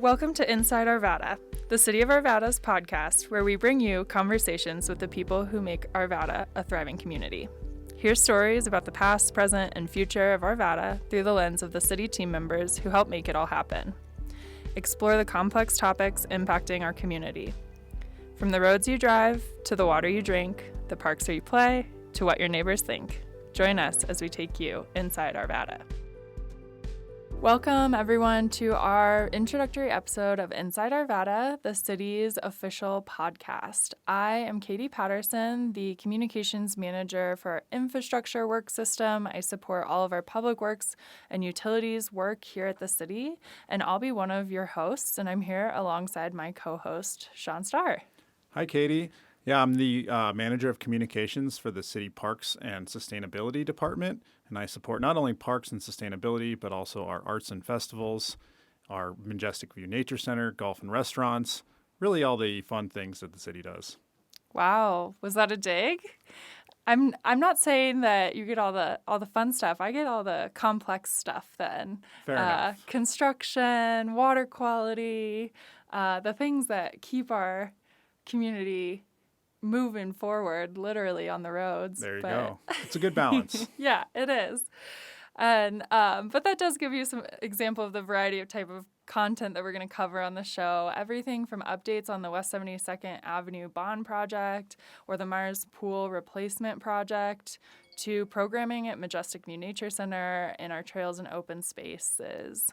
Welcome to Inside Arvada, the City of Arvada's podcast, where we bring you conversations with the people who make Arvada a thriving community. Hear stories about the past, present, and future of Arvada through the lens of the city team members who help make it all happen. Explore the complex topics impacting our community. From the roads you drive, to the water you drink, the parks where you play, to what your neighbors think. Join us as we take you inside Arvada. Welcome, everyone, to our introductory episode of Inside Arvada, the city's official podcast. I am Katie Patterson, the communications manager for our infrastructure work system. I support all of our public works and utilities work here at the city, and I'll be one of your hosts, and I'm here alongside my co-host, Sean Starr. Hi, Katie. Yeah, I'm the manager of communications for the City Parks and Sustainability Department, and I support not only parks and sustainability, but also our arts and festivals, our Majestic View Nature Center, golf and restaurants, really all the fun things that the city does. Wow, was that a dig? I'm not saying that you get all the fun stuff. I get all the complex stuff then. Fair enough. Construction, water quality, the things that keep our community moving forward, literally on the roads. There you go. It's a good balance. Yeah, it is. And but that does give you some example of the variety of type of content that we're going to cover on the show. Everything from updates on the West 72nd Avenue bond project or the Mars Pool replacement project to programming at Majestic View Nature Center and our trails and open spaces.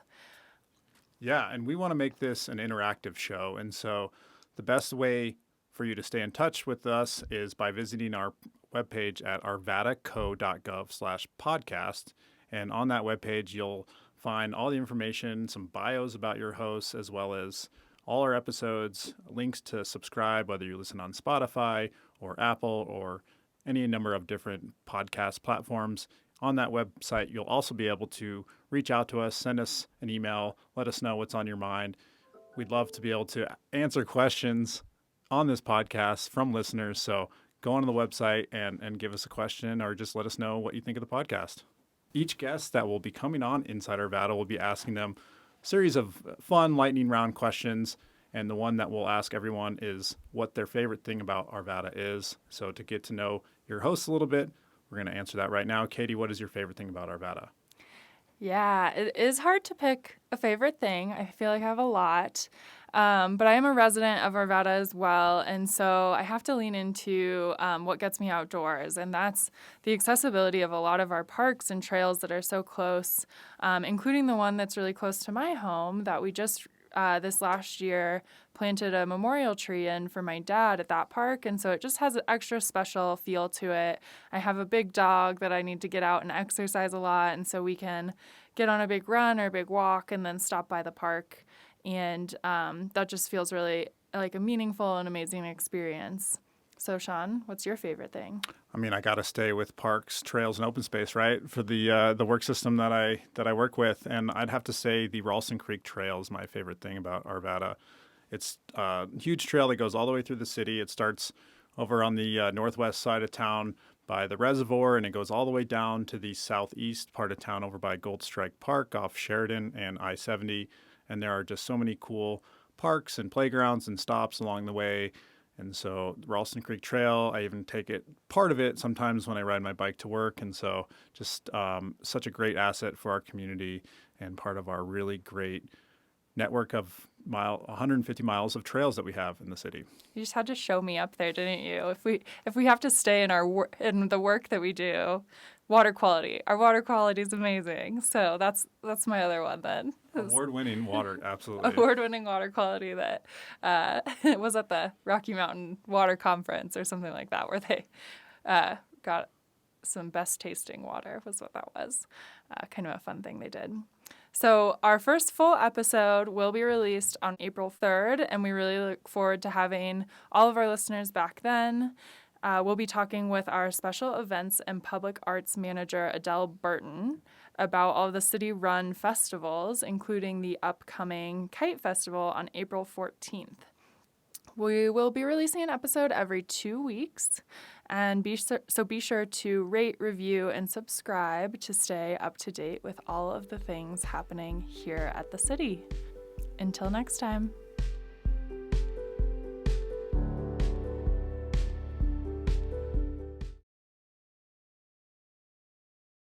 Yeah, and we want to make this an interactive show. And so the best way for you to stay in touch with us is by visiting our webpage at arvadaco.gov/podcast. And on that webpage, you'll find all the information, some bios about your hosts, as well as all our episodes, links to subscribe, whether you listen on Spotify or Apple or any number of different podcast platforms. On that website, you'll also be able to reach out to us, send us an email, let us know what's on your mind. We'd love to be able to answer questions on this podcast from listeners. So go on to the website and give us a question or just let us know what you think of the podcast. Each guest that will be coming on Inside Arvada will be asking them a series of fun lightning round questions. And the one that we'll ask everyone is what their favorite thing about Arvada is. So to get to know your hosts a little bit, we're going to answer that right now. Katie, what is your favorite thing about Arvada? Yeah, it is hard to pick a favorite thing. I feel like I have a lot. But I am a resident of Arvada as well, and so I have to lean into what gets me outdoors, and that's the accessibility of a lot of our parks and trails that are so close, including the one that's really close to my home that we just this last year planted a memorial tree in for my dad at that park, and so it just has an extra special feel to it. I have a big dog that I need to get out and exercise a lot, and so we can get on a big run or a big walk and then stop by the park. And that just feels really like a meaningful and amazing experience. So, Sean, what's your favorite thing? I mean, I got to stay with parks, trails, and open space, right, for the work system that I work with. And I'd have to say the Ralston Creek Trail is my favorite thing about Arvada. It's a huge trail that goes all the way through the city. It starts over on the northwest side of town by the reservoir, and it goes all the way down to the southeast part of town over by Gold Strike Park off Sheridan and I-70. And there are just so many cool parks and playgrounds and stops along the way. And so the Ralston Creek Trail, I even take part of it sometimes when I ride my bike to work. And so just such a great asset for our community and part of our really great network of 150 miles of trails that we have in the city. You just had to show me up there, didn't you? If we have to stay in in the work that we do, water quality. Our water quality is amazing. So that's my other one then. Award-winning water, absolutely. Award-winning water quality that was at the Rocky Mountain Water Conference or something like that, where they got some best tasting water was what that was. Kind of a fun thing they did. So our first full episode will be released on April 3rd, and we really look forward to having all of our listeners back then. We'll be talking with our special events and public arts manager, Adele Burton, about all the city-run festivals, including the upcoming Kite Festival on April 14th. We will be releasing an episode every 2 weeks, and be sure to rate, review, and subscribe to stay up to date with all of the things happening here at the city. Until next time.